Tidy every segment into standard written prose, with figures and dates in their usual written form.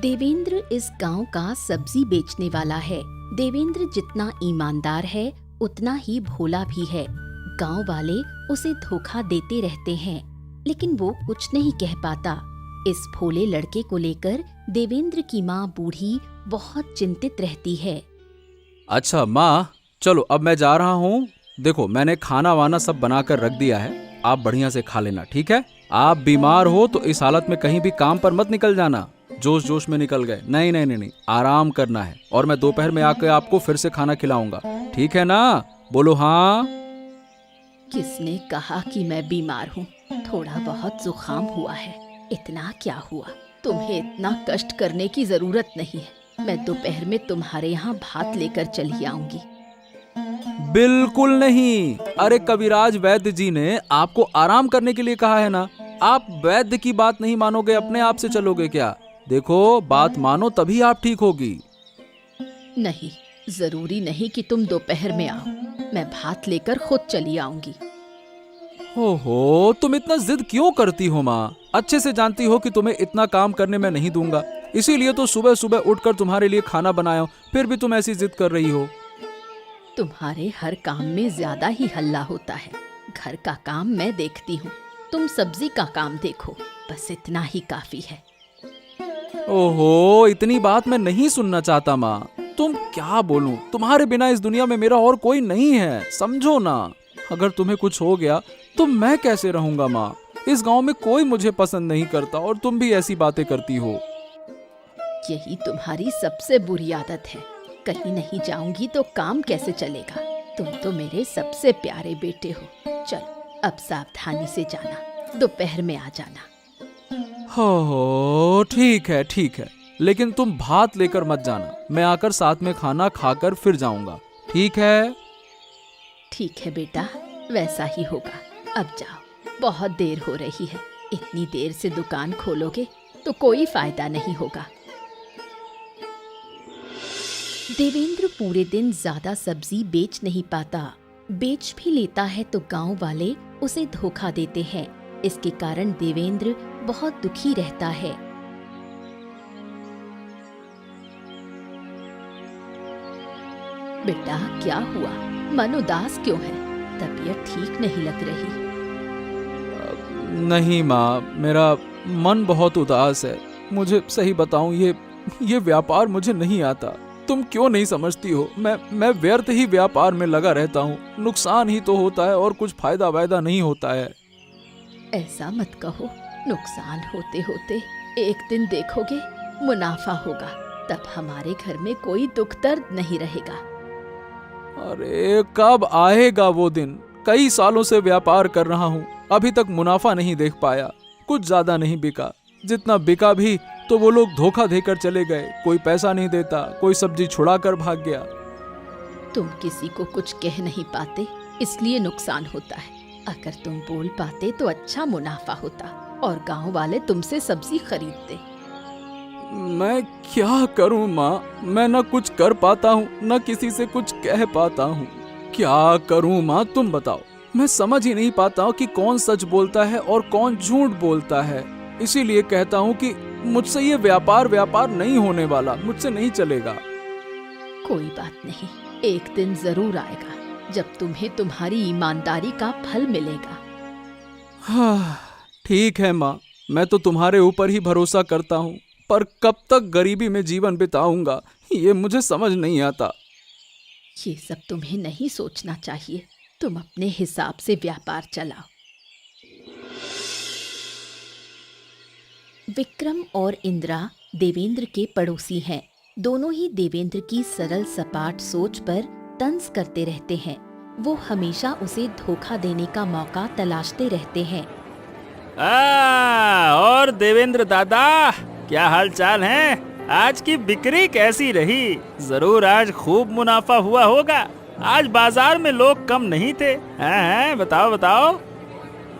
देवेंद्र इस गांव का सब्जी बेचने वाला है। देवेंद्र जितना ईमानदार है उतना ही भोला भी है। गांव वाले उसे धोखा देते रहते हैं, लेकिन वो कुछ नहीं कह पाता। इस भोले लड़के को लेकर देवेंद्र की माँ बूढ़ी बहुत चिंतित रहती है। अच्छा माँ, चलो अब मैं जा रहा हूँ। देखो मैंने खाना वाना सब बनाकर रख दिया है, आप बढ़िया से खा लेना, ठीक है? आप बीमार हो तो इस हालत में कहीं भी काम पर मत निकल जाना। जोश जोश में निकल गए, नहीं नहीं नहीं नहीं, आराम करना है। और मैं दोपहर में आकर आपको फिर से खाना खिलाऊंगा, ठीक है ना? बोलो हाँ। किसने कहा कि मैं बीमार हूँ? थोड़ा बहुत जुकाम हुआ है, इतना क्या हुआ? तुम्हें इतना कष्ट करने की जरूरत नहीं है। मैं दोपहर में तुम्हारे यहाँ भात लेकर चली आऊंगी। बिल्कुल नहीं। अरे कविराज वैद्य जी ने आपको आराम करने के लिए कहा है ना। आप वैद्य की बात नहीं मानोगे, अपने आप से चलोगे क्या? देखो बात मानो तभी आप ठीक होगी। नहीं, जरूरी नहीं कि तुम दोपहर में आओ, मैं भात लेकर खुद चली आऊंगी। हो तुम इतना जिद क्यों करती हो माँ? अच्छे से जानती हो कि तुम्हें इतना काम करने में नहीं दूंगा, इसीलिए तो सुबह सुबह उठकर तुम्हारे लिए खाना बनाया हूं, फिर भी तुम ऐसी जिद कर रही हो। तुम्हारे हर काम में ज्यादा ही हल्ला होता है। घर का काम मैं देखती हूँ, तुम सब्जी का काम देखो, बस इतना ही काफी है। ओहो, इतनी बात मैं नहीं सुनना चाहता माँ। तुम क्या बोलूं, तुम्हारे बिना इस दुनिया में मेरा और कोई नहीं है, समझो ना। अगर तुम्हें कुछ हो गया तो मैं कैसे रहूंगा माँ? इस गांव में कोई मुझे पसंद नहीं करता और तुम भी ऐसी बातें करती हो। यही तुम्हारी सबसे बुरी आदत है। कहीं नहीं जाऊंगी तो काम कैसे चलेगा? तुम तो मेरे सबसे प्यारे बेटे हो। चलो अब सावधानी से जाना, दोपहर में आ जाना। हो ठीक है, लेकिन तुम भात लेकर मत जाना। मैं आकर साथ में खाना खाकर फिर जाऊंगा, ठीक है? ठीक है बेटा, वैसा ही होगा। अब जाओ, बहुत देर हो रही है। इतनी देर से दुकान खोलोगे तो कोई फायदा नहीं होगा। देवेंद्र पूरे दिन ज्यादा सब्जी बेच नहीं पाता। बेच भी लेता है तो गांव वाले उसे धोखा देते हैं। इसके कारण देवेंद्र बहुत दुखी रहता है। बेटा क्या हुआ? मन उदास क्यों है? तबीयत ठीक नहीं लग रही। नहीं माँ, मेरा मन बहुत उदास है। मुझे सही बताऊं, ये व्यापार मुझे नहीं आता। तुम क्यों नहीं समझती हो? मैं व्यर्थ ही व्यापार में लगा रहता हूँ। नुकसान ही तो होता है और कुछ फायदा वायदा नहीं होता है। ऐसा मत कहो, नुकसान होते होते एक दिन देखोगे मुनाफा होगा, तब हमारे घर में कोई दुख दर्द नहीं रहेगा। अरे कब आएगा वो दिन? कई सालों से व्यापार कर रहा हूँ, अभी तक मुनाफा नहीं देख पाया। कुछ ज्यादा नहीं बिका, जितना बिका भी तो वो लोग धोखा देकर चले गए। कोई पैसा नहीं देता, कोई सब्जी छुड़ा कर भाग गया। तुम किसी को कुछ कह नहीं पाते, इसलिए नुकसान होता है। अगर तुम बोल पाते तो अच्छा मुनाफा होता और गांव वाले तुमसे सब्जी खरीदते। मैं क्या करूं माँ? मैं न कुछ कर पाता हूँ, न किसी से कुछ कह पाता हूँ। क्या करूं माँ, तुम बताओ। मैं समझ ही नहीं पाता हूँ कि कौन सच बोलता है और कौन झूठ बोलता है। इसीलिए कहता हूँ कि मुझसे ये व्यापार नहीं होने वाला, मुझसे नहीं चलेगा। कोई बात नहीं, एक दिन जरूर आएगा जब तुम्हें तुम्हारी ईमानदारी का फल मिलेगा। हाँ ठीक है माँ, मैं तो तुम्हारे ऊपर ही भरोसा करता हूँ, पर कब तक गरीबी में जीवन बिताऊंगा ये मुझे समझ नहीं आता। ये सब तुम्हें नहीं सोचना चाहिए। तुम अपने हिसाब से व्यापार चलाओ। विक्रम और इंदिरा देवेंद्र के पड़ोसी हैं। दोनों ही देवेंद्र की सरल सपाट सोच पर तंज करते रहते हैं। वो हमेशा उसे धोखा देने का मौका तलाशते रहते हैं। और देवेंद्र दादा, क्या हाल चाल है? आज की बिक्री कैसी रही? जरूर आज खूब मुनाफा हुआ होगा। आज बाजार में लोग कम नहीं थे। हैं, बताओ।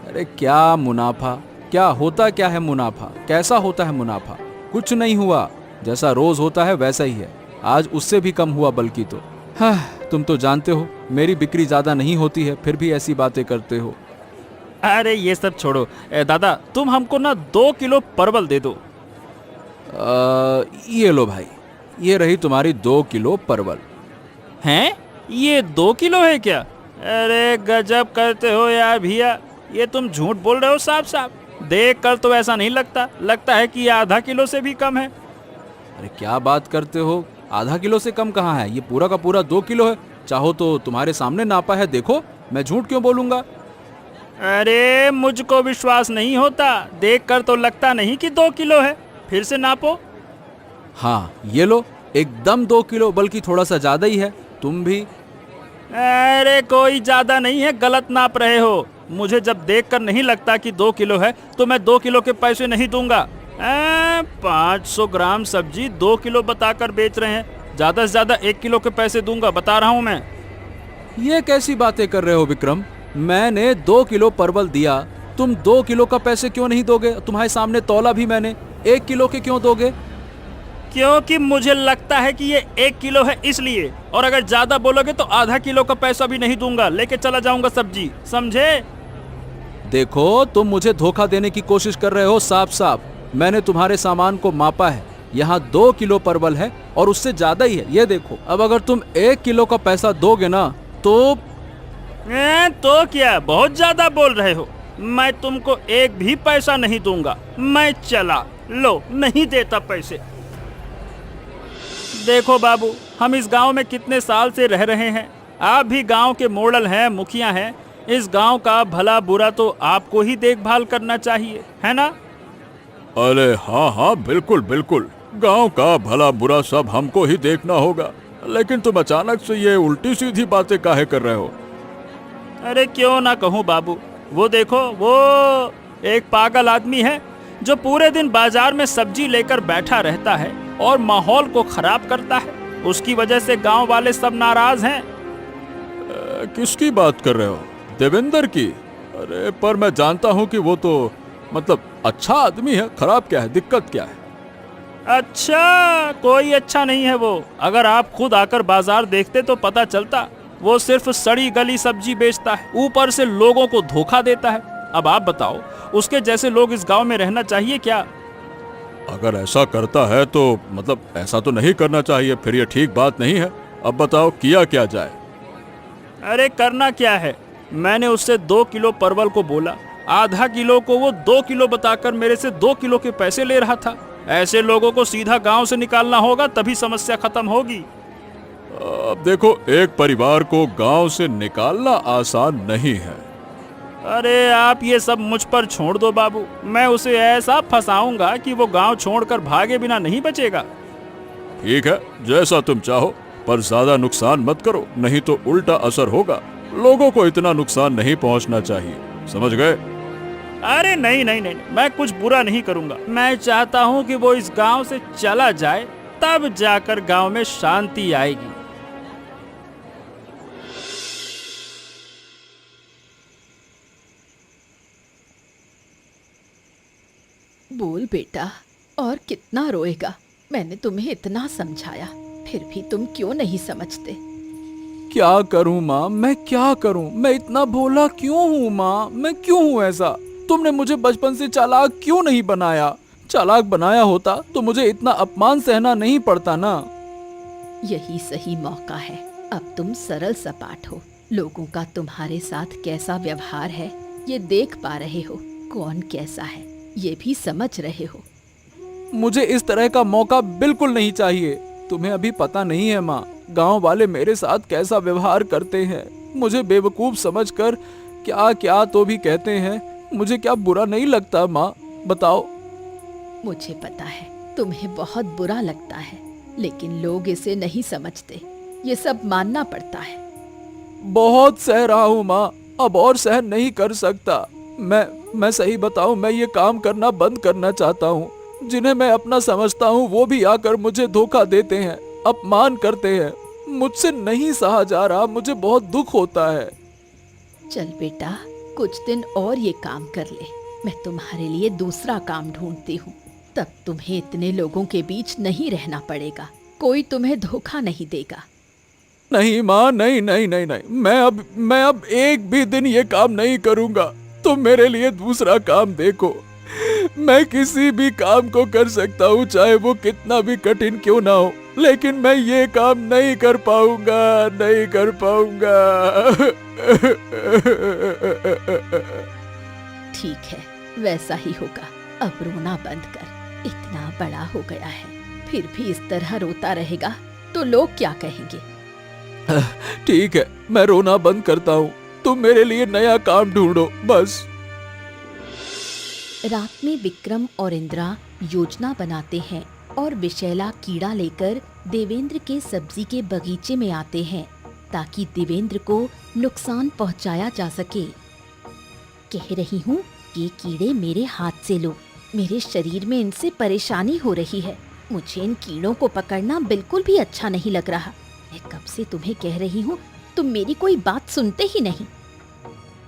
अरे क्या मुनाफा? क्या होता क्या है मुनाफा? कैसा होता है मुनाफा? कुछ नहीं हुआ, जैसा रोज होता है वैसा ही है। आज उससे भी कम हुआ बल्कि तो। हाँ, तुम तो जानते हो मेरी बिक्री ज्यादा नहीं होती है, फिर भी ऐसी बातें करते हो। अरे ये सब छोड़ो। दादा तुम हमको ना 2 किलो परवल दे दो। ये लो भाई, ये रही तुम्हारी 2 किलो परवल। हैं? ये 2 किलो है क्या? अरे गजब करते हो यार भैया, ये तुम झूठ बोल रहे हो साफ साफ। देख कर तो ऐसा नहीं लगता, लगता है कि ये आधा किलो से भी कम है। अरे क्या बात करते हो, आधा किलो से कम कहाँ है, ये पूरा का पूरा 2 किलो है। चाहो तो तुम्हारे सामने नापा है, देखो, मैं झूठ क्यों बोलूंगा। अरे मुझको विश्वास नहीं होता, देख कर तो लगता नहीं कि 2 किलो है। फिर से नापो। हाँ ये लो, एकदम 2 किलो, बल्कि थोड़ा सा ज्यादा ही है। तुम भी। अरे कोई ज्यादा नहीं है, गलत नाप रहे हो। मुझे जब देखकर नहीं लगता कि 2 किलो है तो मैं 2 किलो के पैसे नहीं दूंगा। 500 ग्राम सब्जी 2 किलो बताकर बेच रहे हैं, ज्यादा से ज्यादा 1 किलो के पैसे दूंगा, बता रहा हूं मैं। ये कैसी बातें कर रहे हो विक्रम, मैंने 2 किलो परवल दिया, तुम 2 किलो का पैसे क्यों नहीं दोगे? तुम्हारे सामने तौला भी मैंने, 1 किलो के क्यों दोगे? क्योंकि मुझे लगता है कि ये 1 किलो है इसलिए, और अगर ज्यादा बोलोगे तो आधा किलो का पैसा भी नहीं दूंगा, लेके चला जाऊंगा सब्जी, समझे? देखो, तुम मुझे धोखा देने की कोशिश कर रहे हो साफ साफ। मैंने तुम्हारे सामान को मापा है, यहाँ 2 किलो परवल है और उससे ज्यादा ही है, ये देखो। अब अगर तुम 1 किलो का पैसा दोगे ना तो क्या बहुत ज्यादा बोल रहे हो? मैं तुमको एक भी पैसा नहीं दूंगा, मैं चला। लो, नहीं देता पैसे। देखो बाबू, हम इस गांव में कितने साल से रह रहे हैं, आप भी गांव के मोड़ल हैं, मुखिया हैं। इस गांव का भला बुरा तो आपको ही देखभाल करना चाहिए, है ना? अरे हाँ हाँ, बिल्कुल बिल्कुल, गांव का भला बुरा सब हमको ही देखना होगा। लेकिन तुम अचानक से ये उल्टी सीधी बातें काहे कर रहे हो? अरे क्यों ना कहूँ बाबू, वो देखो, वो एक पागल आदमी है जो पूरे दिन बाजार में सब्जी लेकर बैठा रहता है और माहौल को खराब करता है। उसकी वजह से गांव वाले सब नाराज हैं। किसकी बात कर रहे हो? देवेंद्र की? अरे पर मैं जानता हूँ कि वो तो मतलब अच्छा आदमी है, खराब क्या है, दिक्कत क्या है? अच्छा, कोई अच्छा नहीं है वो। अगर आप खुद आकर बाजार देखते तो पता चलता। वो सिर्फ सड़ी गली सब्जी बेचता है, ऊपर से लोगों को धोखा देता है। अब आप बताओ, उसके जैसे लोग इस गांव में रहना चाहिए क्या? अगर ऐसा करता है तो मतलब ऐसा तो नहीं करना चाहिए, फिर ये ठीक बात नहीं है। अब बताओ किया क्या जाए? अरे करना क्या है, मैंने उससे 2 किलो परवल को बोला, आधा किलो को वो 2 किलो बताकर मेरे से 2 किलो के पैसे ले रहा था। ऐसे लोगों को सीधा गांव से निकालना होगा, तभी समस्या खत्म होगी। अब देखो, एक परिवार को गांव से निकालना आसान नहीं है। अरे आप ये सब मुझ पर छोड़ दो बाबू, मैं उसे ऐसा फंसाऊंगा कि वो गांव छोड़कर भागे बिना नहीं बचेगा। ठीक है, जैसा तुम चाहो, पर ज्यादा नुकसान मत करो, नहीं तो उल्टा असर होगा। लोगों को इतना नुकसान नहीं पहुंचना चाहिए, समझ गए? अरे नहीं नहीं नहीं, मैं कुछ बुरा नहीं करूंगा। मैं चाहता हूँ कि वो इस गांव से चला जाए, तब जाकर गांव में शांति आएगी। बोल बेटा, और कितना रोएगा? मैंने तुम्हें इतना समझाया, फिर भी तुम क्यों नहीं समझते? क्या करूं माँ, मैं क्या करूं? मैं इतना भोला क्यों हूँ माँ? मैं क्यों हूँ ऐसा? तुमने मुझे बचपन से चालाक क्यों नहीं बनाया? चालाक बनाया होता तो मुझे इतना अपमान सहना नहीं पड़ता ना। यही सही मौका है। अब तुम सरल सपाट हो, लोगों का तुम्हारे साथ कैसा व्यवहार है ये देख पा रहे हो, कौन कैसा है ये भी समझ रहे हो। मुझे इस तरह का मौका बिल्कुल नहीं चाहिए। तुम्हें अभी पता नहीं है माँ, गांव वाले मेरे साथ कैसा व्यवहार करते हैं। मुझे बेवकूफ समझकर क्या क्या तो भी कहते हैं। मुझे क्या बुरा नहीं लगता माँ, बताओ? मुझे पता है तुम्हें बहुत बुरा लगता है, लेकिन लोग इसे नहीं समझते, ये सब मानना पड़ता है। बहुत सह रहा हूँ माँ, अब और सहन नहीं कर सकता। मैं सही बताऊँ, मैं ये काम करना बंद करना चाहता हूँ। जिन्हें मैं अपना समझता हूँ वो भी आकर मुझे धोखा देते हैं, अपमान करते हैं। मुझसे नहीं सहा जा रहा, मुझे बहुत दुख होता है। चल बेटा, कुछ दिन और ये काम कर ले, मैं तुम्हारे लिए दूसरा काम ढूंढती हूँ। तब तुम्हें इतने लोगों के बीच नहीं रहना पड़ेगा, कोई तुम्हें धोखा नहीं देगा। नहीं माँ, नहीं नहीं नहीं नहीं, मैं अब एक भी दिन ये काम नहीं करूँगा। तुम मेरे लिए दूसरा काम देखो। मैं किसी भी काम को कर सकता हूँ, चाहे वो कितना भी कठिन क्यों ना हो, लेकिन मैं ये काम नहीं कर पाऊंगा, नहीं कर पाऊंगा। ठीक है, वैसा ही होगा। अब रोना बंद कर। इतना बड़ा हो गया है, फिर भी इस तरह रोता रहेगा तो लोग क्या कहेंगे? ठीक है, मैं रोना बंद करता हूँ, तुम मेरे लिए नया काम ढूंढो बस। रात में विक्रम और इंदिरा योजना बनाते हैं और विशैला कीड़ा लेकर देवेंद्र के सब्जी के बगीचे में आते हैं ताकि देवेंद्र को नुकसान पहुंचाया जा सके। कह रही हूँ, ये कीड़े मेरे हाथ से लो। मेरे शरीर में इनसे परेशानी हो रही है। मुझे इन कीड़ों को पकड़ना बिल्कुल भी अच्छा नहीं लग रहा। मैं कब से तुम्हें कह रही हूँ, तुम मेरी कोई बात सुनते ही नहीं।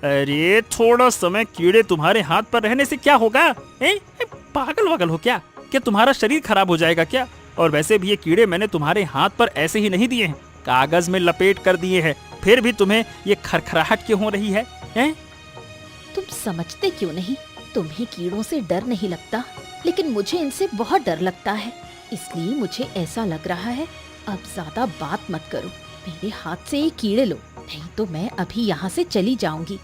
अरे थोड़ा समय कीड़े तुम्हारे हाथ पर रहने से क्या होगा? पागल वगल हो क्या? क्या तुम्हारा शरीर खराब हो जाएगा क्या? और वैसे भी ये कीड़े मैंने तुम्हारे हाथ पर ऐसे ही नहीं दिए हैं, कागज में लपेट कर दिए हैं। फिर भी तुम्हें ये खरखराहट क्यों हो रही है? तुम समझते क्यों नहीं? तुम्हें कीड़ों से डर नहीं लगता, लेकिन मुझे इनसे बहुत डर लगता है। इसलिए मुझे ऐसा लग रहा है, अब ज्यादा बात मत करो। मेरे हाथ से ये कीड़े लो, नहीं तो मैं अभी यहाँ से चली जाऊंगी।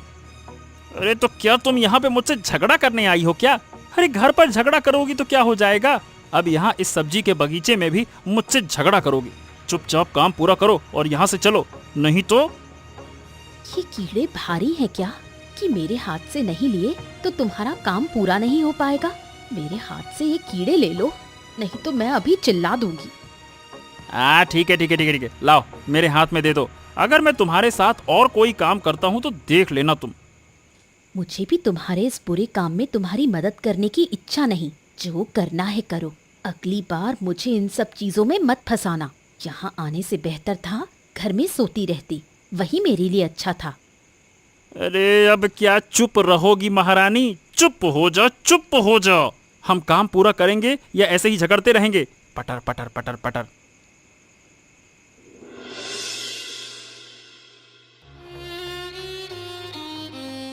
अरे तो क्या तुम यहाँ पे मुझसे झगड़ा करने आई हो क्या? अरे घर पर झगड़ा करोगी तो क्या हो जाएगा? अब यहाँ इस सब्जी के बगीचे में भी मुझसे झगड़ा करोगी। चुपचाप काम पूरा करो और यहाँ से चलो, नहीं तो। ये कीड़े भारी हैं क्या कि मेरे हाथ से नहीं लिए तो तुम्हारा काम पूरा नहीं हो पाएगा? मेरे हाथ से ये कीड़े ले लो, नहीं तो मैं अभी चिल्ला दूंगी। ठीक है ठीक है ठीक है ठीक है, लाओ मेरे हाथ में दे दो। अगर मैं तुम्हारे साथ और कोई काम करता हूँ तो देख लेना तुम। मुझे भी तुम्हारे इस बुरे काम में तुम्हारी मदद करने की इच्छा नहीं। जो करना है करो। अगली बार मुझे इन सब चीजों में मत फंसाना। यहाँ आने से बेहतर था घर में सोती रहती, वही मेरे लिए अच्छा था। अरे अब क्या चुप रहोगी महारानी? चुप हो जाओ, चुप हो जाओ। हम काम पूरा करेंगे या ऐसे ही झगड़ते रहेंगे? पटर पटर पटर पटर।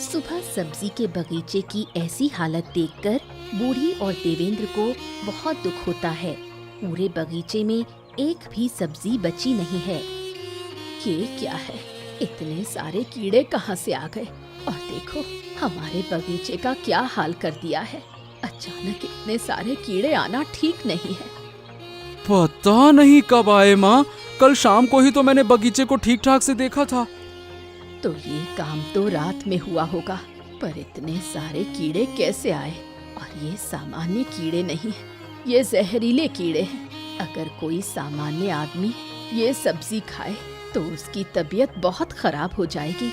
सुबह सब्जी के बगीचे की ऐसी हालत देखकर बूढ़ी और देवेंद्र को बहुत दुख होता है। पूरे बगीचे में एक भी सब्जी बची नहीं है। ये क्या है? इतने सारे कीड़े कहाँ से आ गए? और देखो हमारे बगीचे का क्या हाल कर दिया है। अचानक इतने सारे कीड़े आना ठीक नहीं है। पता नहीं कब आए माँ, कल शाम को ही तो मैंने बगीचे को ठीक ठाक से देखा था। तो ये काम तो रात में हुआ होगा, पर इतने सारे कीड़े कैसे आए? और ये सामान्य कीड़े नहीं है, ये जहरीले कीड़े हैं। अगर कोई सामान्य आदमी ये सब्जी खाए तो उसकी तबीयत बहुत खराब हो जाएगी।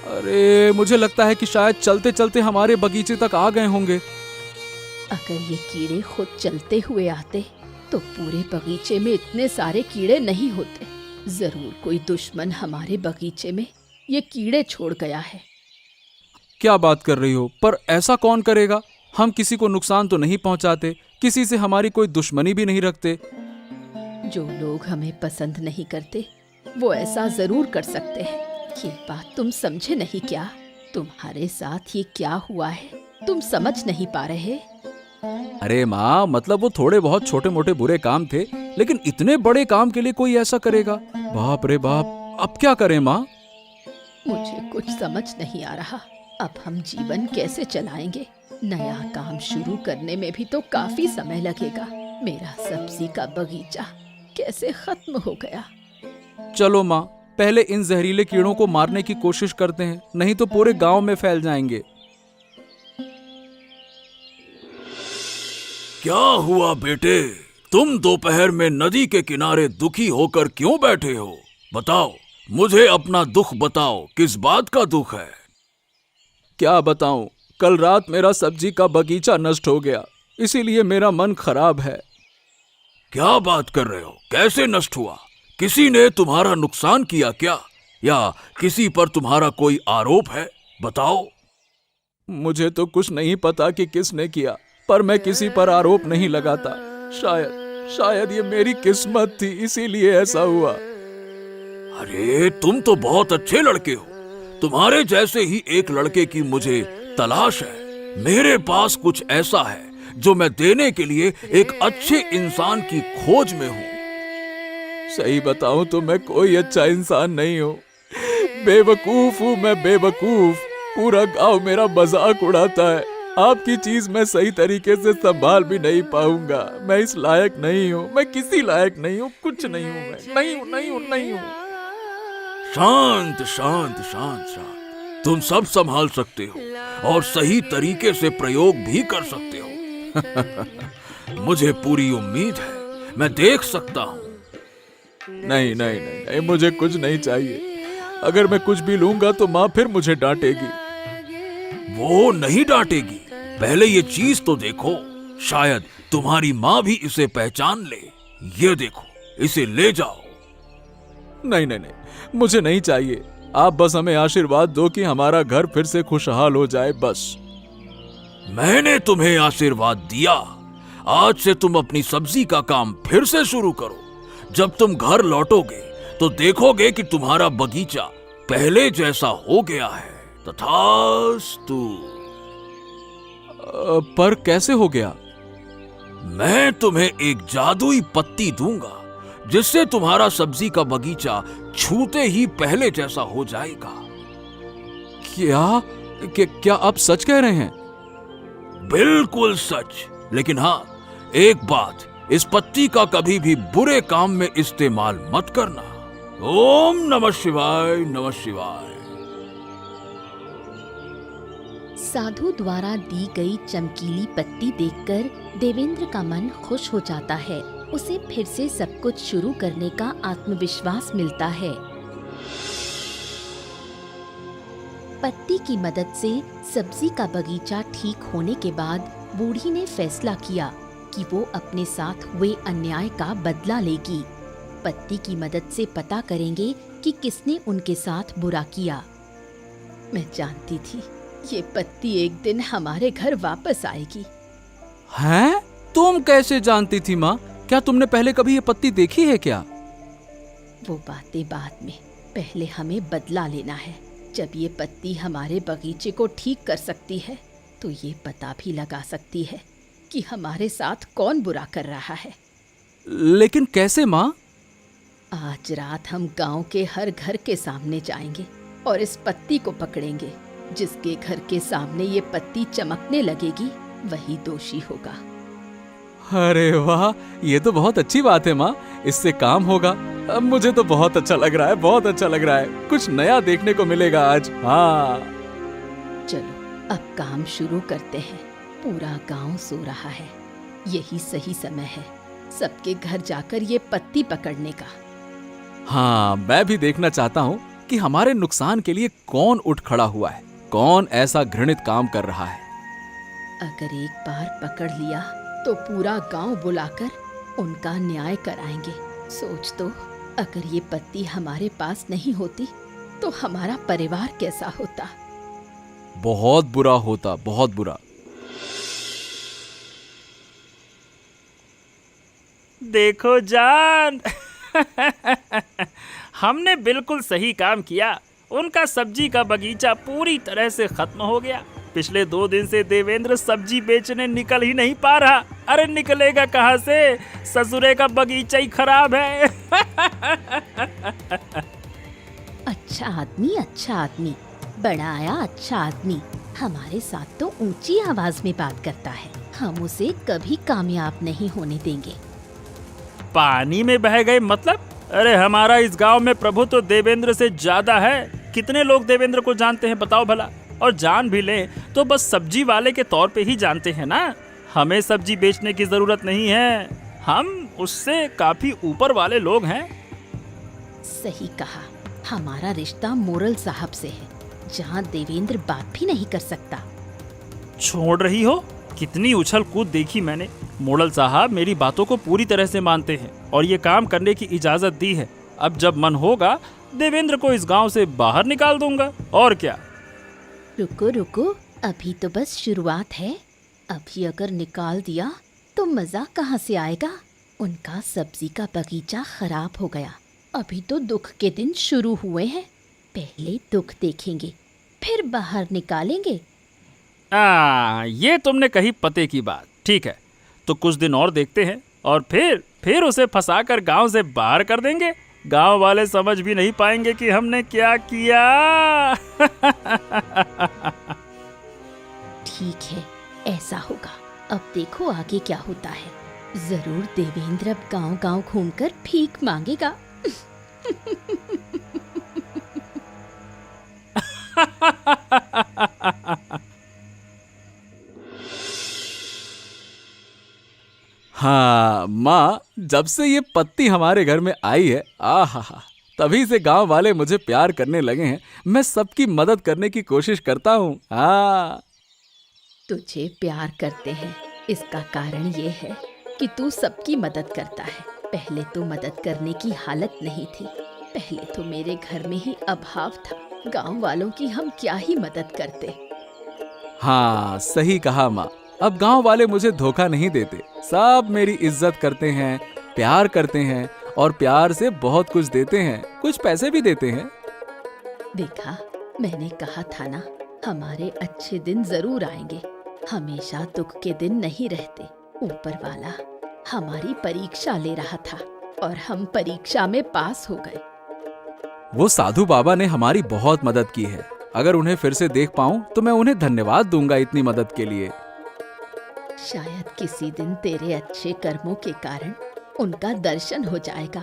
अरे मुझे लगता है कि शायद चलते चलते हमारे बगीचे तक आ गए होंगे। अगर ये कीड़े खुद चलते हुए आते तो पूरे बगीचे में इतने सारे कीड़े नहीं होते। जरूर कोई दुश्मन हमारे बगीचे में ये कीड़े छोड़ गया है। क्या बात कर रही हो? पर ऐसा कौन करेगा? हम किसी को नुकसान तो नहीं पहुंचाते, किसी से हमारी कोई दुश्मनी भी नहीं रखते। जो लोग हमें पसंद नहीं करते वो ऐसा जरूर कर सकते हैं। ये बात तुम समझे नहीं क्या? तुम्हारे साथ ये क्या हुआ है, तुम समझ नहीं पा रहे? अरे माँ, मतलब वो थोड़े बहुत छोटे मोटे बुरे काम थे, लेकिन इतने बड़े काम के लिए कोई ऐसा करेगा? बाप रे बाप, अब क्या करें माँ? मुझे कुछ समझ नहीं आ रहा। अब हम जीवन कैसे चलाएंगे? नया काम शुरू करने में भी तो काफी समय लगेगा। मेरा सब्जी का बगीचा कैसे खत्म हो गया? चलो माँ, पहले इन जहरीले कीड़ों को मारने की कोशिश करते हैं, नहीं तो पूरे गांव में फैल जाएंगे। क्या हुआ बेटे? तुम दोपहर में नदी के किनारे दुखी होकर क्यों बैठे हो? बताओ, मुझे अपना दुख बताओ, किस बात का दुख है? क्या बताऊं, कल रात मेरा सब्जी का बगीचा नष्ट हो गया, इसीलिए मेरा मन खराब है। क्या बात कर रहे हो? कैसे नष्ट हुआ? किसी ने तुम्हारा नुकसान किया क्या? या किसी पर तुम्हारा कोई आरोप है? बताओ। मुझे तो कुछ नहीं पता कि किसने किया, पर मैं किसी पर आरोप नहीं लगाता। शायद ये मेरी किस्मत थी, इसीलिए ऐसा हुआ। अरे तुम तो बहुत अच्छे लड़के हो। तुम्हारे जैसे ही एक लड़के की मुझे तलाश है। मेरे पास कुछ ऐसा है जो मैं देने के लिए एक अच्छे इंसान की खोज में हूँ। सही बताऊं तो मैं कोई अच्छा इंसान नहीं हूँ। बेवकूफ हूँ मैं, बेवकूफ। पूरा गांव मेरा मजाक उड़ाता है। आपकी चीज मैं सही तरीके से संभाल भी नहीं पाऊंगा। मैं इस लायक नहीं हूँ, मैं किसी लायक नहीं हूँ, कुछ नहीं हूँ, मैं नहीं हूँ। शांत शांत शांत शांत। तुम सब संभाल सकते हो और सही तरीके से प्रयोग भी कर सकते हो। मुझे पूरी उम्मीद है, मैं देख सकता हूँ। नहीं नहीं नहीं नहीं, मुझे कुछ नहीं चाहिए। अगर मैं कुछ भी लूंगा तो माँ फिर मुझे डांटेगी। वो नहीं डांटेगी, पहले ये चीज तो देखो, शायद तुम्हारी माँ भी इसे पहचान ले। ये देखो, इसे ले जाओ। नहीं नहीं नहीं, मुझे नहीं चाहिए। आप बस हमें आशीर्वाद दो कि हमारा घर फिर से खुशहाल हो जाए, बस। मैंने तुम्हें आशीर्वाद दिया। आज से तुम अपनी सब्जी का काम फिर से शुरू करो। जब तुम घर लौटोगे तो देखोगे कि तुम्हारा बगीचा पहले जैसा हो गया है। तथास्तु। पर कैसे हो गया? मैं तुम्हें एक जादुई पत्ती दूंगा जिससे तुम्हारा सब्जी का बगीचा छूते ही पहले जैसा हो जाएगा। क्या आप सच कह रहे हैं? बिल्कुल सच। लेकिन हाँ, एक बात, इस पत्ती का कभी भी बुरे काम में इस्तेमाल मत करना। ओम नमः शिवाय, नमः शिवाय। साधु द्वारा दी गई चमकीली पत्ती देखकर देवेंद्र का मन खुश हो जाता है। उसे फिर से सब कुछ शुरू करने का आत्मविश्वास मिलता है। पत्ती की मदद से सब्जी का बगीचा ठीक होने के बाद बूढ़ी ने फैसला किया कि वो अपने साथ हुए अन्याय का बदला लेगी। पत्ती की मदद से पता करेंगे कि किसने उनके साथ बुरा किया। मैं जानती थी ये पत्ती एक दिन हमारे घर वापस आएगी। हैं? तुम कैसे जानती थी माँ? क्या तुमने पहले कभी ये पत्ती देखी है क्या? वो बातें बाद में, पहले हमें बदला लेना है। जब ये पत्ती हमारे बगीचे को ठीक कर सकती है तो ये पता भी लगा सकती है कि हमारे साथ कौन बुरा कर रहा है। लेकिन कैसे माँ? आज रात हम गांव के हर घर के सामने जाएंगे और इस पत्ती को पकड़ेंगे। जिसके घर के सामने ये पत्ती चमकने लगेगी वही दोषी होगा। अरे वाह, ये तो बहुत अच्छी बात है माँ। इससे काम होगा। अब मुझे तो बहुत अच्छा लग रहा है, बहुत अच्छा लग रहा है। कुछ नया देखने को मिलेगा आज। हाँ, चलो अब काम शुरू करते हैं। पूरा गांव सो रहा है, यही सही समय है सबके घर जाकर ये पत्ती पकड़ने का। हाँ, मैं भी देखना चाहता हूँ कि हमारे नुकसान के लिए कौन उठ खड़ा हुआ है, कौन ऐसा घृणित काम कर रहा है। अगर एक बार पकड़ लिया तो पूरा गांव बुलाकर उनका न्याय कराएंगे। सोच तो, अगर ये पत्ती हमारे पास नहीं होती तो हमारा परिवार कैसा होता। बहुत बुरा होता, बहुत बुरा। देखो जान, हमने बिल्कुल सही काम किया। उनका सब्जी का बगीचा पूरी तरह से खत्म हो गया। पिछले 2 दिन से देवेंद्र सब्जी बेचने निकल ही नहीं पा रहा। अरे निकलेगा कहाँ से, ससुरे का बगीचा ही खराब है। अच्छा आदमी, बड़ा आया अच्छा आदमी। हमारे साथ तो ऊंची आवाज में बात करता है। हम उसे कभी कामयाब नहीं होने देंगे। पानी में बह गए मतलब? अरे हमारा इस गांव में प्रभु तो देवेंद्र से ज्यादा है। कितने लोग देवेंद्र को जानते हैं बताओ भला? और जान भी लें तो बस सब्जी वाले के तौर पे ही जानते हैं ना। हमें सब्जी बेचने की जरूरत नहीं है, हम उससे काफी ऊपर वाले लोग हैं। सही कहा, हमारा रिश्ता मोरल साहब से है, जहाँ देवेंद्र बात भी नहीं कर सकता। छोड़ रही हो? कितनी उछल कूद देखी मैंने। मोड़ल साहब मेरी बातों को पूरी तरह से मानते हैं और ये काम करने की इजाजत दी है। अब जब मन होगा देवेंद्र को इस गांव से बाहर निकाल दूंगा, और क्या। रुको रुको, अभी तो बस शुरुआत है। अभी अगर निकाल दिया तो मजा कहाँ से आएगा। उनका सब्जी का बगीचा खराब हो गया। अभी तो दुख के दिन शुरू हुए हैं। पहले दुख देखेंगे फिर बाहर निकालेंगे। ये तुमने कही पते की बात। ठीक है, तो कुछ दिन और देखते हैं और फिर उसे फंसाकर गांव से बाहर कर देंगे। गांव वाले समझ भी नहीं पाएंगे कि हमने क्या किया। ठीक है, ऐसा होगा। अब देखो आगे क्या होता है। जरूर देवेंद्र अब गांव-गांव घूमकर भीख मांगेगा। हाँ माँ, जब से ये पत्ती हमारे घर में आई है, आहा, तभी से गांव वाले मुझे प्यार करने लगे हैं। मैं सबकी मदद करने की कोशिश करता हूँ। हाँ, तुझे प्यार करते हैं, इसका कारण ये है कि तू सबकी मदद करता है। पहले तो मदद करने की हालत नहीं थी। पहले तो मेरे घर में ही अभाव था। गांव वालों की हम क्या ही मदद करते। हाँ, सही कहा माँ। अब गांव वाले मुझे धोखा नहीं देते। सब मेरी इज्जत करते हैं, प्यार करते हैं और प्यार से बहुत कुछ देते हैं, कुछ पैसे भी देते हैं। देखा, मैंने कहा था ना, हमारे अच्छे दिन जरूर आएंगे। हमेशा दुख के दिन नहीं रहते। ऊपर वाला हमारी परीक्षा ले रहा था और हम परीक्षा में पास हो गए। वो साधु बाबा ने हमारी बहुत मदद की है। अगर उन्हें फिर से देख पाऊं तो मैं उन्हें धन्यवाद दूंगा इतनी मदद के लिए। शायद किसी दिन तेरे अच्छे कर्मों के कारण उनका दर्शन हो जाएगा।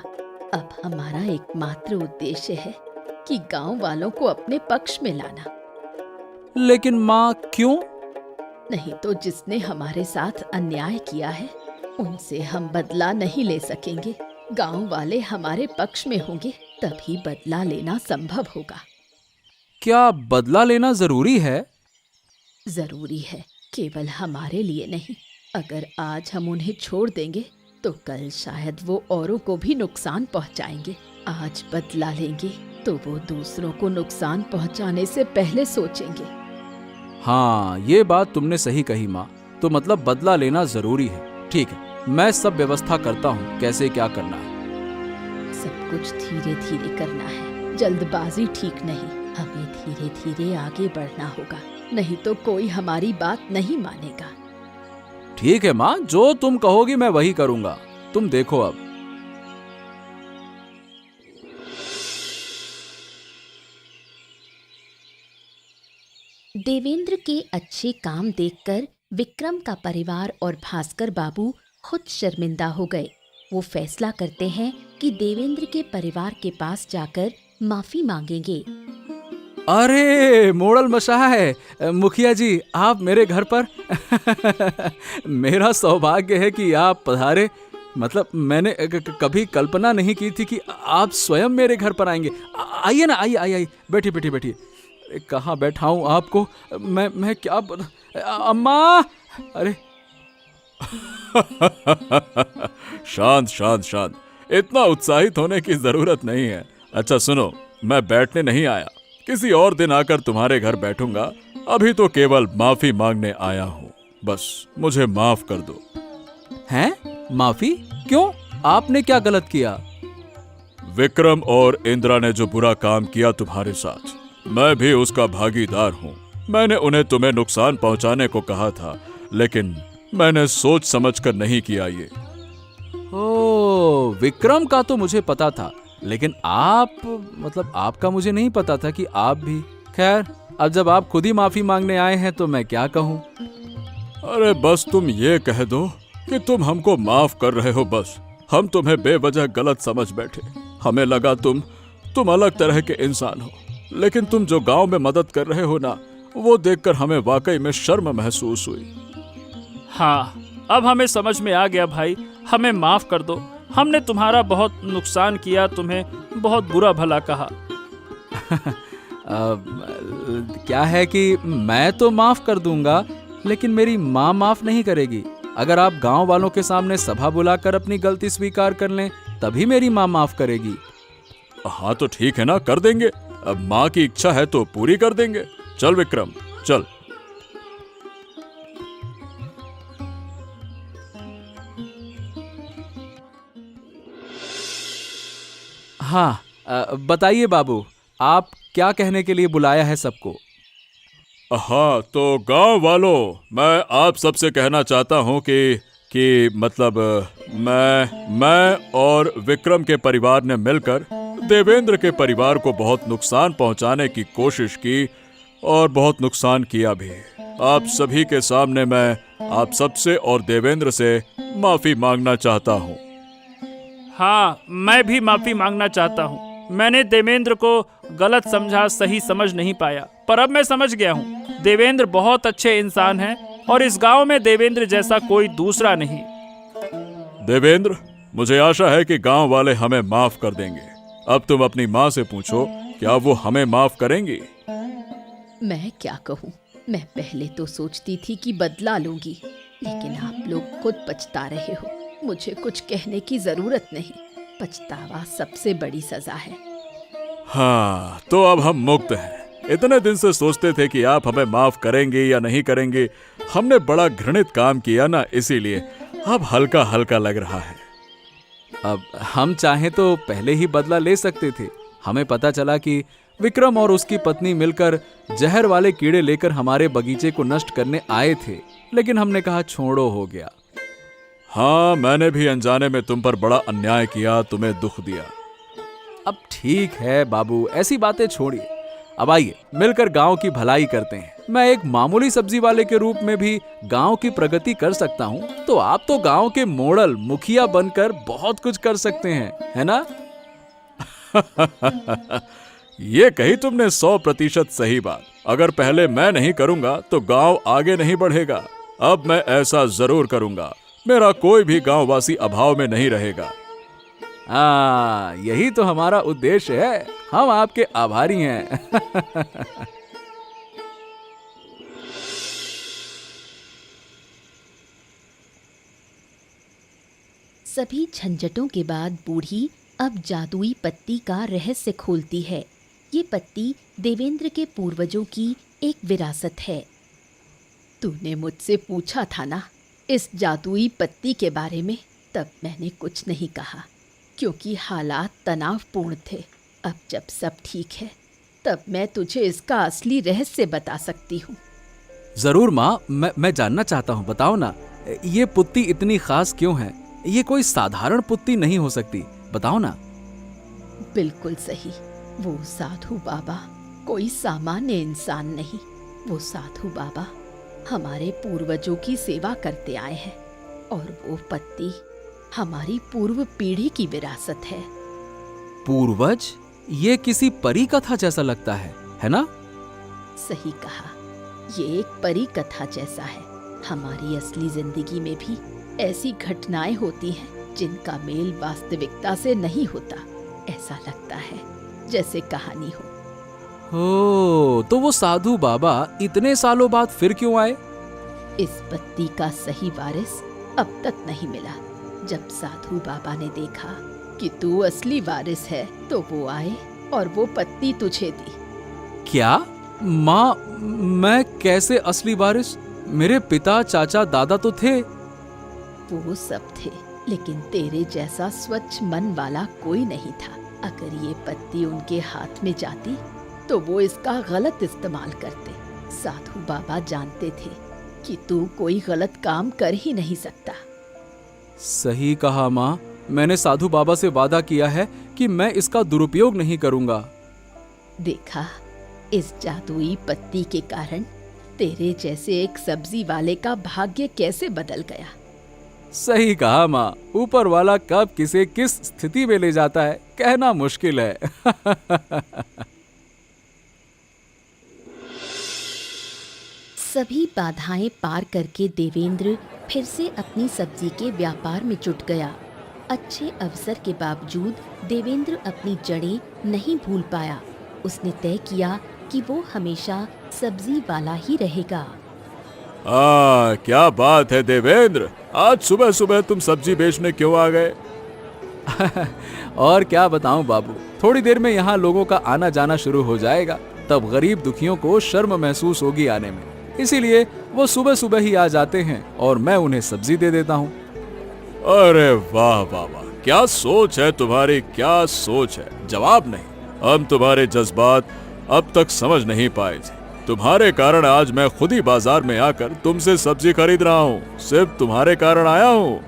अब हमारा एकमात्र उद्देश्य है कि गांव वालों को अपने पक्ष में लाना। लेकिन माँ, क्यों? नहीं तो जिसने हमारे साथ अन्याय किया है उनसे हम बदला नहीं ले सकेंगे। गांव वाले हमारे पक्ष में होंगे तभी बदला लेना संभव होगा। क्या बदला लेना जरूरी है? जरूरी है, केवल हमारे लिए नहीं। अगर आज हम उन्हें छोड़ देंगे तो कल शायद वो औरों को भी नुकसान पहुंचाएंगे। आज बदला लेंगे तो वो दूसरों को नुकसान पहुंचाने से पहले सोचेंगे। हाँ, ये बात तुमने सही कही माँ। तो मतलब बदला लेना जरूरी है। ठीक है, मैं सब व्यवस्था करता हूँ, कैसे क्या करना है। सब कुछ धीरे धीरे करना है, जल्दबाजी ठीक नहीं। हमें धीरे धीरे आगे बढ़ना होगा, नहीं तो कोई हमारी बात नहीं मानेगा। ठीक है माँ, जो तुम कहोगी मैं वही करूंगा। तुम देखो अब। देवेंद्र के अच्छे काम देखकर विक्रम का परिवार और भास्कर बाबू खुद शर्मिंदा हो गए। वो फैसला करते हैं कि देवेंद्र के परिवार के पास जाकर माफी मांगेंगे। अरे मोड़ल मशाह है मुखिया जी, आप मेरे घर पर। मेरा सौभाग्य है कि आप पधारे। मतलब मैंने कभी कल्पना नहीं की थी कि आप स्वयं मेरे घर पर आएंगे। आइए ना, आइए आइए, बैठिए बैठिए बैठिए। कहाँ बैठाऊं आपको? मैं क्या अम्मा, अरे। शांत शांत शांत, इतना उत्साहित होने की जरूरत नहीं है। अच्छा सुनो, मैं बैठने नहीं आया, किसी और दिन आकर तुम्हारे घर बैठूंगा। अभी तो केवल माफी मांगने आया हूँ। बस मुझे माफ कर दो। हैं? माफी? क्यों? आपने क्या गलत किया? विक्रम और इंदिरा ने जो बुरा काम किया तुम्हारे साथ, मैं भी उसका भागीदार हूँ। मैंने उन्हें तुम्हें नुकसान पहुंचाने को कहा था, लेकिन मैंने सोच समझकर नहीं किया ये। ओ, विक्रम का तो मुझे पता था, लेकिन आपका मुझे नहीं पता था कि आप भी। खैर, अब जब आप खुद ही माफी मांगने आए हैं तो मैं क्या कहूँ। अरे बस तुम ये कह दो कि तुम हमको माफ कर रहे हो। बस हम तुम्हें बेवजह गलत समझ बैठे। हमें लगा तुम अलग तरह के इंसान हो, लेकिन तुम जो गांव में मदद कर रहे हो ना, वो देखकर हमें वाकई में शर्म महसूस हुई। हाँ, अब हमें समझ में आ गया भाई, हमें माफ कर दो। हमने तुम्हारा बहुत नुकसान किया, तुम्हें बहुत बुरा भला कहा। क्या है कि मैं तो माफ कर दूंगा, लेकिन मेरी माँ माफ नहीं करेगी। अगर आप गांव वालों के सामने सभा बुलाकर अपनी गलती स्वीकार कर लें, तभी मेरी माँ माफ करेगी। हाँ तो ठीक है ना, कर देंगे। अब माँ की इच्छा है तो पूरी कर देंगे। चल विक्रम, चल। हाँ, बताइए बाबू, आप क्या कहने के लिए बुलाया है सबको? हाँ, तो गांव वालों, मैं आप सबसे कहना चाहता हूँ कि मतलब मैं और विक्रम के परिवार ने मिलकर देवेंद्र के परिवार को बहुत नुकसान पहुंचाने की कोशिश की और बहुत नुकसान किया भी। आप सभी के सामने मैं आप सबसे और देवेंद्र से माफी मांगना चाहता हूँ। हाँ, मैं भी माफी मांगना चाहता हूँ। मैंने देवेंद्र को गलत समझा, सही समझ नहीं पाया, पर अब मैं समझ गया हूँ। देवेंद्र बहुत अच्छे इंसान हैं और इस गांव में देवेंद्र जैसा कोई दूसरा नहीं। देवेंद्र, मुझे आशा है कि गांव वाले हमें माफ कर देंगे। अब तुम अपनी माँ से पूछो, क्या वो हमें माफ करेंगी? मैं क्या कहूँ, मैं पहले तो सोचती थी कि बदला लूंगी, लेकिन आप लोग खुद पछता रहे हो। मुझे कुछ कहने की जरूरत नहीं, पछतावा सबसे बड़ी सजा है। हाँ, तो अब हम मुक्त हैं। इतने दिन से सोचते थे कि आप हमें माफ करेंगे या नहीं करेंगे। हमने बड़ा घृणित काम किया ना, इसीलिए अब हल्का हल्का लग रहा है। अब हम चाहें तो पहले ही बदला ले सकते थे। हमें पता चला कि विक्रम और उसकी पत्नी मिलकर जहर वाले कीड़े लेकर हमारे बगीचे को नष्ट करने आए थे, लेकिन हमने कहा छोड़ो, हो गया। हाँ, मैंने भी अनजाने में तुम पर बड़ा अन्याय किया, तुम्हें दुख दिया। अब ठीक है बाबू, ऐसी बातें छोड़िए। अब आइए मिलकर गांव की भलाई करते हैं। मैं एक मामूली सब्जी वाले के रूप में भी गांव की प्रगति कर सकता हूं, तो आप तो गांव के मोड़ल मुखिया बनकर बहुत कुछ कर सकते हैं, है ना? ये कही तुमने 100% सही बात। अगर पहले मैं नहीं करूंगा तो गांव आगे नहीं बढ़ेगा। अब मैं ऐसा जरूर करूंगा। मेरा कोई भी गांववासी अभाव में नहीं रहेगा। यही तो हमारा उद्देश्य है। हम आपके आभारी हैं। सभी झंझटों के बाद बूढ़ी अब जादुई पत्ती का रहस्य खोलती है। ये पत्ती देवेंद्र के पूर्वजों की एक विरासत है। तूने मुझसे पूछा था ना इस जादुई पत्ती के बारे में, तब मैंने कुछ नहीं कहा क्योंकि हालात तनावपूर्ण थे। अब जब सब ठीक है, तब मैं तुझे इसका असली रहस्य बता सकती हूँ। जरूर माँ, मैं जानना चाहता हूँ, बताओ ना, ये पुत्ती इतनी खास क्यों है? ये कोई साधारण पुत्ती नहीं हो सकती, बताओ ना। बिल्कुल सही, वो साधु बाबा कोई सामान्य इंसान नहीं। वो साधु बाबा हमारे पूर्वजों की सेवा करते आए हैं और वो पत्ती हमारी पूर्व पीढ़ी की विरासत है। पूर्वज? ये किसी परी कथा जैसा लगता है ना? सही कहा, ये एक परी कथा जैसा है। हमारी असली जिंदगी में भी ऐसी घटनाएं होती हैं जिनका मेल वास्तविकता से नहीं होता। ऐसा लगता है जैसे कहानी हो। ओ, तो वो साधु बाबा इतने सालों बाद फिर क्यों आए? इस पत्ती का सही वारिस अब तक नहीं मिला। जब साधु बाबा ने देखा कि तू असली वारिस है, तो वो आए और वो पत्ती तुझे दी। क्या? माँ, मैं कैसे असली वारिस? मेरे पिता, चाचा, दादा तो थे। वो सब थे, लेकिन तेरे जैसा स्वच्छ मन वाला कोई नहीं था। अगर ये पत्ती उनके हाथ में जाती तो वो इसका गलत इस्तेमाल करते। साधु बाबा जानते थे कि तू कोई गलत काम कर ही नहीं सकता। सही कहा माँ, मैंने साधु बाबा से वादा किया है कि मैं इसका दुरुपयोग नहीं करूंगा। देखा, इस जादुई पत्ती के कारण तेरे जैसे एक सब्जी वाले का भाग्य कैसे बदल गया। सही कहा माँ, ऊपर वाला कब किसे किस स्थिति में ले जाता है कहना मुश्किल है। सभी बाधाएं पार करके देवेंद्र फिर से अपनी सब्जी के व्यापार में जुट गया। अच्छे अवसर के बावजूद देवेंद्र अपनी जड़ें नहीं भूल पाया। उसने तय किया कि वो हमेशा सब्जी वाला ही रहेगा। क्या बात है देवेंद्र, आज सुबह सुबह तुम सब्जी बेचने क्यों आ गए? और क्या बताऊं बाबू, थोड़ी देर में यहाँ लोगों का आना जाना शुरू हो जाएगा, तब गरीब दुखियों को शर्म महसूस होगी आने में, इसीलिए वो सुबह सुबह ही आ जाते हैं और मैं उन्हें सब्जी दे देता हूँ। अरे वाह वाह वाह, क्या सोच है तुम्हारी, क्या सोच है। जवाब नहीं, हम तुम्हारे जज्बात अब तक समझ नहीं पाए थे। तुम्हारे कारण आज मैं खुद ही बाजार में आकर तुमसे सब्जी खरीद रहा हूँ। सिर्फ तुम्हारे कारण आया हूँ।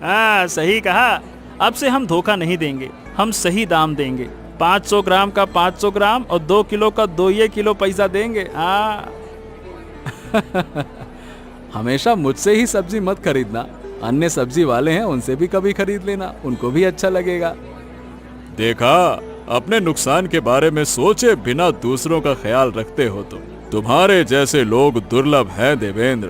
हाँ, सही कहा। अब से हम धोखा नहीं देंगे, हम सही दाम देंगे। 500 ग्राम का 500 ग्राम और 2 किलो का 2 किलो पैसा देंगे। हाँ। हमेशा मुझसे ही सब्जी मत खरीदना, अन्य सब्जी वाले हैं उनसे भी कभी खरीद लेना, उनको भी अच्छा लगेगा। देखा, अपने नुकसान के बारे में सोचे बिना दूसरों का ख्याल रखते हो तुम्हारे जैसे लोग दुर्लभ हैं देवेंद्र।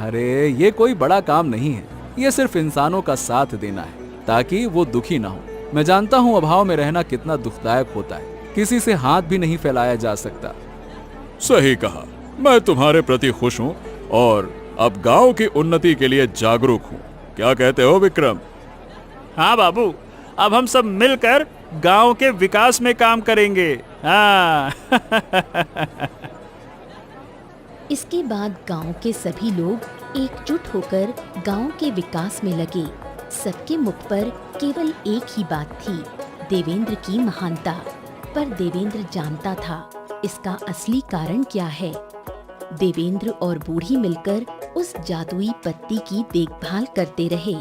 अरे ये कोई बड़ा काम नहीं है, ये सिर्फ इंसानों का साथ देना है ताकि वो दुखी ना हो। मैं जानता हूँ अभाव में रहना कितना दुखदायक होता है, किसी से हाथ भी नहीं फैलाया जा सकता। सही कहा, मैं तुम्हारे प्रति खुश हूँ और अब गांव की उन्नति के लिए जागरूक हूँ। क्या कहते हो विक्रम? हाँ बाबू, अब हम सब मिलकर गांव के विकास में काम करेंगे। हाँ। इसके बाद गांव के सभी लोग एकजुट होकर गांव के विकास में लगे। सबके मुख पर केवल एक ही बात थी, देवेंद्र की महानता। पर देवेंद्र जानता था इसका असली कारण क्या है। देवेंद्र और बूढ़ी मिलकर उस जादुई पत्ती की देखभाल करते रहे।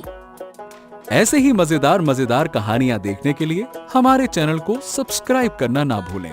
ऐसे ही मजेदार कहानियां देखने के लिए हमारे चैनल को सब्सक्राइब करना ना भूलें।